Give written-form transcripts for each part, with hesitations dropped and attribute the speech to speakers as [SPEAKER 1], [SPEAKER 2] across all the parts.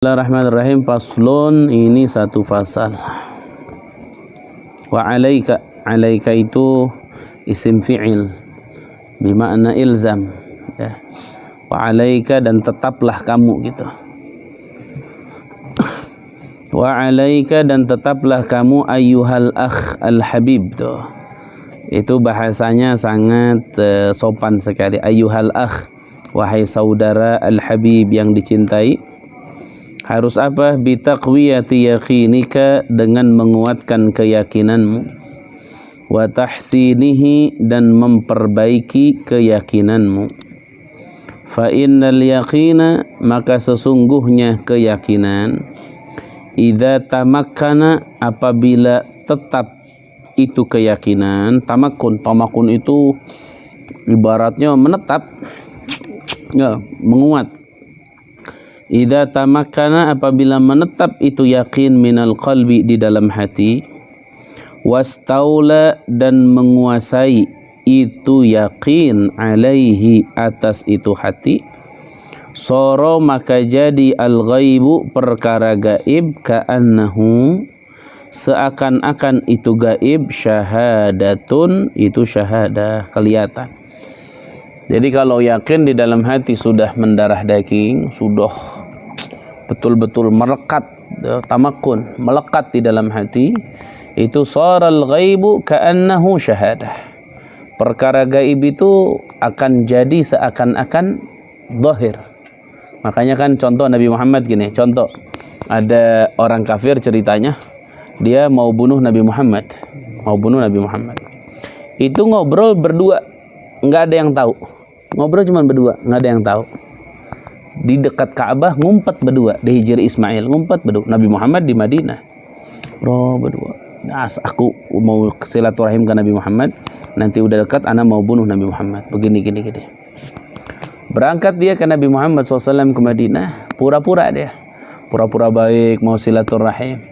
[SPEAKER 1] Bismillahirrahmanirrahim. Faslun, ini satu fasal. Wa alaika, alaika itu isim fi'il bermakna ilzam ya. Wa alaika, dan tetaplah kamu gitu. Wa alaika, dan tetaplah kamu ayyuhal akh al habib tuh. Itu bahasanya sangat sopan sekali. Ayyuhal akh, wahai saudara al habib yang dicintai. Harus apa? Bitaqwiyati yaqinika, dengan menguatkan keyakinanmu, wa tahsinihi, dan memperbaiki keyakinanmu. Fa innal yaqina, maka sesungguhnya keyakinan, idza tamakkana, apabila tetap itu keyakinan. Tamakun itu ibaratnya menetap ya, menguat. Idza tamakkana, apabila menetap itu yakin minal qalbi, di dalam hati, wastaula, dan menguasai itu yakin alaihi, atas itu hati, soro, maka jadi al ghaibu, perkara gaib, ka'annahu, seakan-akan itu gaib, syahadatun, itu syahadah, kelihatan. Jadi kalau yakin di dalam hati sudah mendarah daging, sudah betul-betul melekat, tamakun, melekat di dalam hati, itu saral ghaibu ka'annahu syahadah. Perkara gaib itu akan jadi seakan-akan zahir. Makanya kan contoh Nabi Muhammad gini, contoh ada orang kafir ceritanya, dia mau bunuh Nabi Muhammad, itu ngobrol berdua, nggak ada yang tahu. Ngobrol cuma berdua, nggak ada yang tahu. Di dekat Ka'bah ngumpet berdua, di Hijri Ismail ngumpet berdua. Nabi Muhammad di Madinah, berdua. Nah, aku mau silaturahim ke Nabi Muhammad, nanti udah dekat, anak mau bunuh Nabi Muhammad. Begini. Berangkat dia ke Nabi Muhammad SAW ke Madinah, pura-pura baik, mau silaturahim.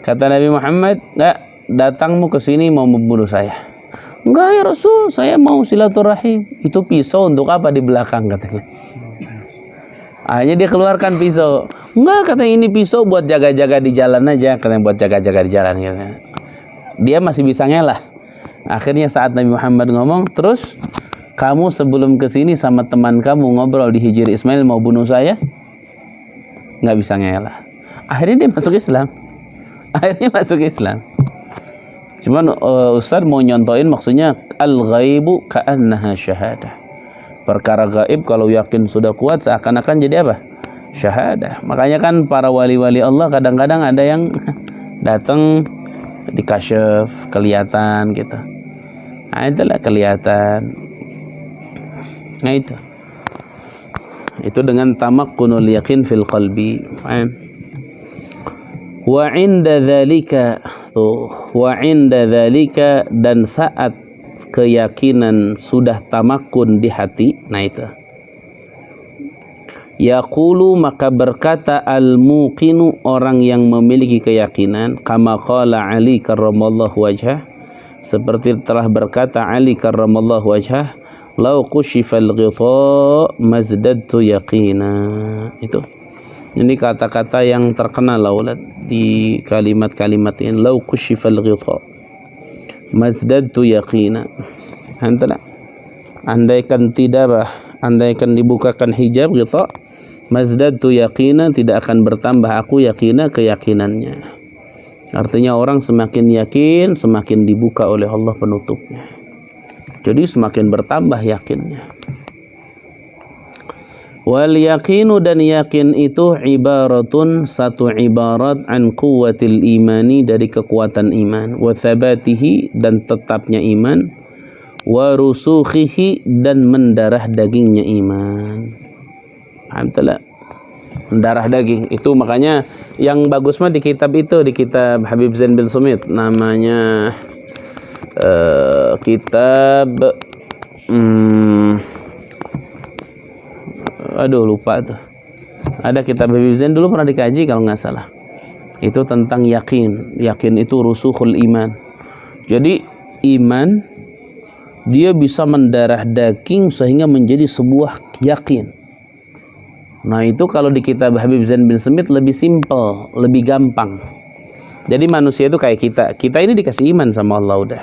[SPEAKER 1] Kata Nabi Muhammad, nggak, datangmu ke sini mau membunuh saya. Enggak ya Rasul, saya mau silaturahim. Itu pisau untuk apa di belakang, katanya. Akhirnya dia keluarkan pisau. Enggak, katanya, ini pisau buat jaga-jaga di jalan aja, katanya, buat jaga-jaga di jalan, katanya. Dia masih bisa ngelah. Akhirnya saat Nabi Muhammad ngomong, terus kamu sebelum kesini sama teman kamu ngobrol di Hijri Ismail mau bunuh saya, nggak bisa ngelah. Akhirnya dia masuk Islam. Cuman Ustaz mau nyontoin, maksudnya al-ghaibu ka'annaha syahadah. Perkara gaib kalau yakin sudah kuat, seakan-akan jadi apa? Syahadah. Makanya kan para wali-wali Allah kadang-kadang ada yang datang dikasyaf, kelihatan gitu. Nah, itulah kelihatan. Nah, itu dengan tamakkunul yakin fil qalbi. Wa 'inda dzalika, wa 'inda dzalika, dan saat keyakinan sudah tamakun di hati, nah itu. Yaqulu, maka berkata al-muqinu, orang yang memiliki keyakinan, kama qala Ali karramallahu wajhah, seperti telah berkata Ali karramallahu wajhah, law kushifal ghita mazdadtu yaqina. Itu. Ini kata-kata yang terkenal di kalimat-kalimat ini. Law kushifal ghita mazdadtu yaqina. Andaikan dibukakan hijab ghita, mazdadtu yaqina, tidak akan bertambah aku yaqina, keyakinannya. Artinya orang semakin yakin, semakin dibuka oleh Allah penutupnya. Jadi semakin bertambah yakinnya. Wal yaqinu, dan yakin itu ibaratun, satu ibarat, an quwwatil imani, dari kekuatan iman, wa thabatihi, dan tetapnya iman, wa rusukhihi, dan mendarah dagingnya iman. Alhamdulillah, mendarah daging itu. Makanya yang bagus mah di kitab itu, di kitab Habib Zain bin Sumit, namanya kitab lupa tuh. Ada kitab Habib Zain dulu pernah dikaji kalau nggak salah. Itu tentang yakin. Yakin itu rusukhul iman. Jadi iman dia bisa mendarah daging sehingga menjadi sebuah yakin. Nah itu kalau di kitab Habib Zain bin Smith lebih simpel, lebih gampang. Jadi manusia itu kayak kita ini dikasih iman sama Allah udah.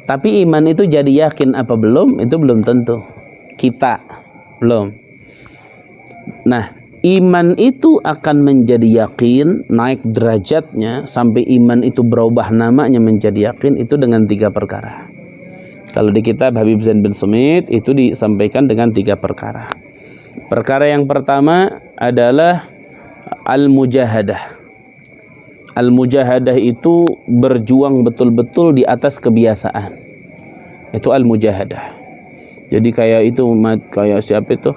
[SPEAKER 1] Tapi iman itu jadi yakin apa belum, itu belum tentu. Kita belum. Nah, iman itu akan menjadi yakin, naik derajatnya sampai iman itu berubah namanya menjadi yakin itu dengan 3 perkara. Kalau di kitab Habib Zain bin Smith itu disampaikan dengan 3 perkara. Perkara yang pertama adalah al-mujahadah. Al-mujahadah itu berjuang betul-betul di atas kebiasaan. Itu al-mujahadah. Jadi kayak siapa itu?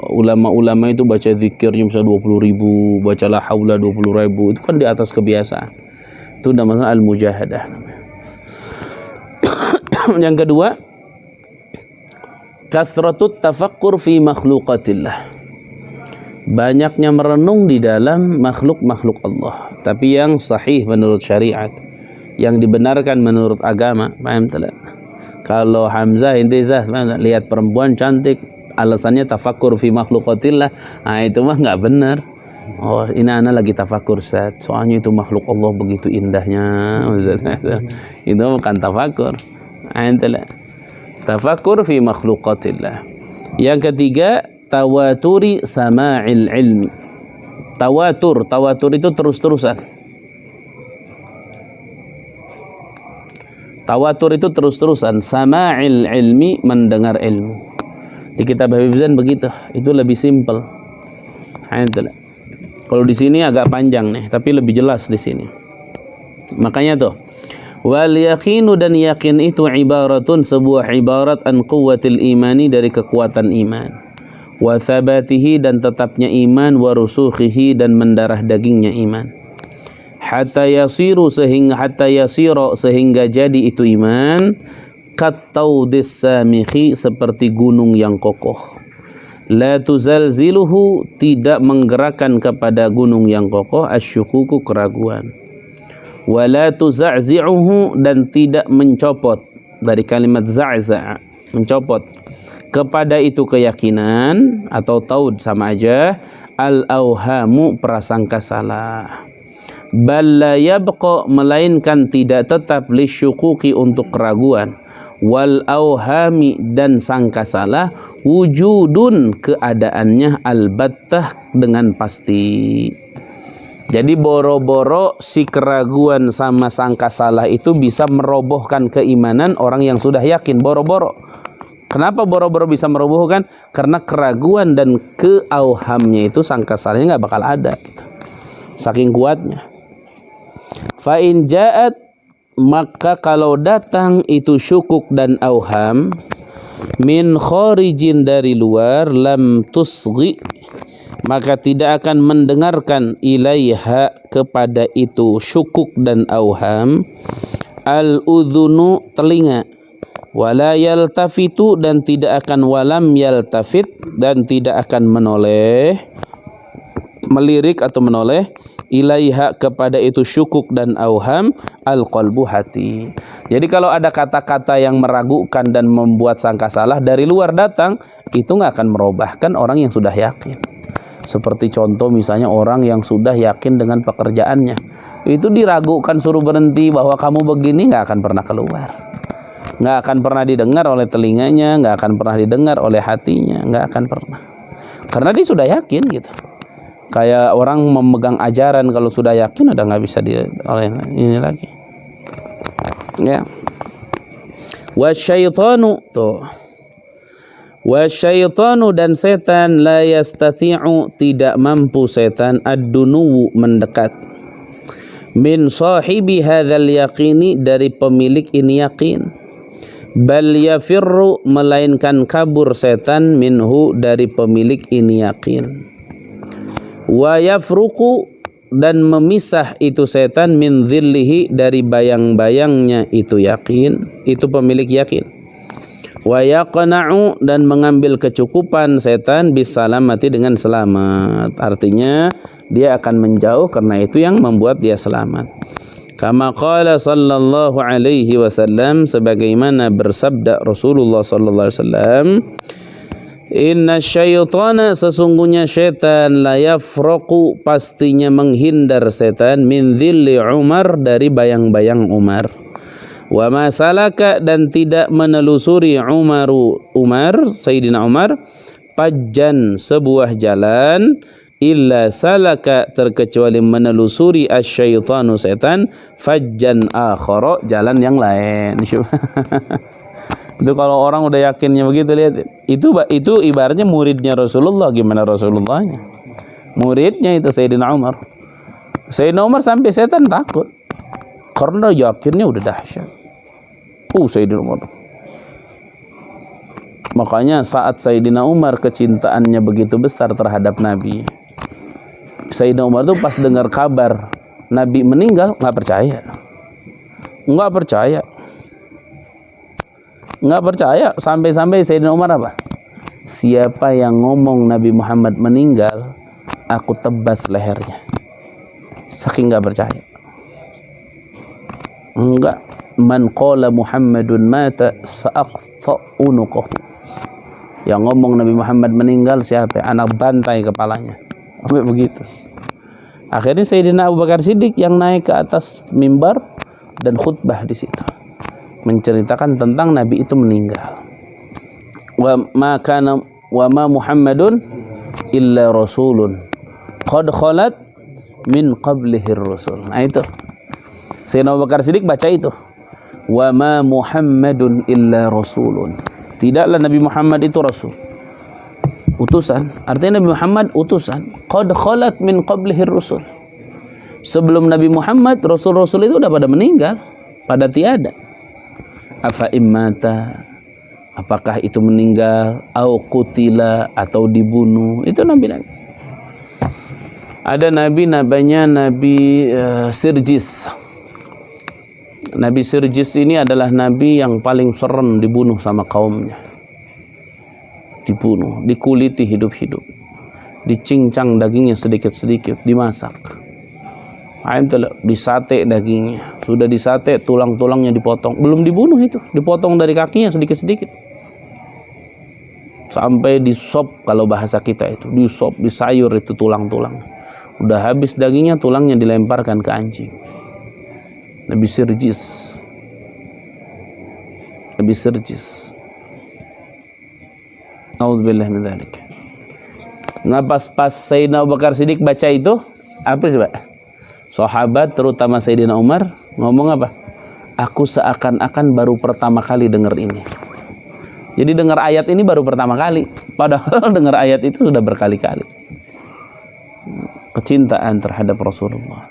[SPEAKER 1] Ulama-ulama itu baca zikirnya misalnya 20.000, baca la haula 20.000, itu kan di atas kebiasaan. Itu namanya al-mujahadah. Yang kedua, kathratut tafakkur fi makhluqatillah. Banyaknya merenung di dalam makhluk-makhluk Allah, tapi yang sahih menurut syariat, yang dibenarkan menurut agama. Paham tak? Kalau Hamzah intizah lihat perempuan cantik, alasannya tafakur fi makhluqatillah, nah itu mah nggak benar. Oh, ini ana lagi tafakur, Ustaz. Soalnya itu makhluk Allah begitu indahnya. Itu bukan tafakur. Tafakur fi makhluqatillah. Yang ketiga, tawaturi sama'il ilmi. Tawatur itu terus-terusan. Tawatur itu terus-terusan. Sama'il ilmi, mendengar ilmu. Di kitab Habib Zain begitu. Itu lebih simpel. Kalau di sini agak panjang nih, tapi lebih jelas di sini. Makanya tuh, wal yaqinu, dan yakin itu ibaratun, sebuah ibarat, an quwwatil imani, dari kekuatan iman, wa thabatihi, dan tetapnya iman, wa rusukhihi, dan mendarah dagingnya iman, hatta yasiru, sehingga jadi itu iman, kattaudis samikhi, seperti gunung yang kokoh, la tuzalziluhu, tidak menggerakkan kepada gunung yang kokoh, asyukuku, keraguan, wala tuza'zi'uhu, dan tidak mencopot, dari kalimat za'za', mencopot, kepada itu keyakinan, atau taud sama aja, al-awhamu, prasangka salah, bal la yabqa, melainkan tidak tetap, lisyukuki, untuk keraguan, wal awhami, dan sangka salah, wujudun, keadaannya, albattah, dengan pasti. Jadi boro-boro si keraguan sama sangka salah itu bisa merobohkan keimanan orang yang sudah yakin. Boro-boro. Kenapa boro-boro bisa merobohkan? Karena keraguan dan keauhamnya itu, sangka salahnya nggak bakal ada gitu. Saking kuatnya. Fa in ja'at, maka kalau datang itu syukuk dan auham, min kharijin, dari luar, lam tusghi, maka tidak akan mendengarkan, ilaiha, kepada itu syukuk dan auham, al-udhunu, telinga, wala yaltafitu, dan tidak akan, walam yaltafit, dan tidak akan menoleh, melirik atau menoleh, ilaiha, kepada itu syukuk dan auham, al-qalbu, hati. Jadi kalau ada kata-kata yang meragukan dan membuat sangka salah dari luar datang, itu nggak akan merubahkan orang yang sudah yakin. Seperti contoh misalnya orang yang sudah yakin dengan pekerjaannya, itu diragukan suruh berhenti bahwa kamu begini, nggak akan pernah keluar, nggak akan pernah didengar oleh telinganya, nggak akan pernah didengar oleh hatinya, nggak akan pernah, karena dia sudah yakin gitu. Kayak orang memegang ajaran, kalau sudah yakin udah nggak bisa oleh ini lagi. Ya. Wasyaitanu, tuh. Wasyaitanu, dan setan, la yastati'u, tidak mampu setan, ad-dunuwu, mendekat, min sahibi hadzal yaqini, dari pemilik ini yakin, bal yafirru, melainkan kabur setan, minhu, dari pemilik ini yakin, wa yafruqu, dan memisah itu setan, min dhillihi, dari bayang-bayangnya itu yakin, itu pemilik yakin, wa yaqna'u, dan mengambil kecukupan setan, bisalamati, dengan selamat. Artinya dia akan menjauh karena itu yang membuat dia selamat. Kama qala sallallahu alaihi wasallam, sebagaimana bersabda Rasulullah sallallahu alaihi wasallam, Inna syaitana, sesungguhnya syaitan, la yafraqu, pastinya menghindar setan, min dhilli Umar, dari bayang-bayang Umar. Wa ma salaka, dan tidak menelusuri Umar, Sayyidina Umar, pajjan, sebuah jalan, illa salaka, terkecuali menelusuri asyaitanu, setan, fajjan akhara, jalan yang lain. Itu kalau orang udah yakinnya begitu, lihat, itu ibaratnya muridnya Rasulullah. Gimana Rasulullahnya? Muridnya itu Sayyidina Umar. Sayyidina Umar sampai setan takut karena yakinnya udah dahsyat. Sayyidina Umar. Makanya saat Sayyidina Umar kecintaannya begitu besar terhadap Nabi, Sayyidina Umar tuh pas dengar kabar Nabi meninggal nggak percaya. Sampai-sampai Sayyidina Umar apa? Siapa yang ngomong Nabi Muhammad meninggal, aku tebas lehernya. Saking nggak percaya. Enggak. Man qala Muhammadun mata sa'aqta unuqahu. Yang ngomong Nabi Muhammad meninggal siapa? Anak bantai kepalanya. Sampai begitu. Akhirnya Sayyidina Abu Bakar Siddiq yang naik ke atas mimbar dan khutbah di situ, menceritakan tentang Nabi itu meninggal. Wa ma Muhammadun illa rasulun qad khalat min qablihi rusul. Nah itu Sayyidina Abu Bakar Siddiq baca itu. Wa ma Muhammadun illa rasulun. Tidaklah Nabi Muhammad itu rasul, utusan. Artinya Nabi Muhammad utusan. Qad khalat min qablihi rusul. Sebelum Nabi Muhammad, rasul-rasul itu udah pada meninggal, pada tiada. Afa immata, apakah itu meninggal, au qutila, atau dibunuh, itu nabi-nabi. Ada nabi namanya Nabi Sirjis. Nabi Sirjis ini adalah nabi yang paling serem dibunuh sama kaumnya. Dibunuh, dikuliti hidup-hidup, dicincang dagingnya sedikit-sedikit, dimasak. Disate dagingnya, sudah disate tulang-tulangnya dipotong, belum dibunuh itu, dipotong dari kakinya sedikit-sedikit, sampai di sop, kalau bahasa kita itu di sop, di sayur itu tulang-tulang. Udah habis dagingnya, tulangnya dilemparkan ke anjing. Nabi Sirjis. A'udzubillah min dzalik. Nah pas Sayyidina Abu Bakar Siddiq baca itu, apa coba? Sahabat terutama Sayyidina Umar ngomong apa? Aku seakan-akan baru pertama kali dengar ini. Jadi dengar ayat ini baru pertama kali, padahal dengar ayat itu sudah berkali-kali. Kecintaan terhadap Rasulullah.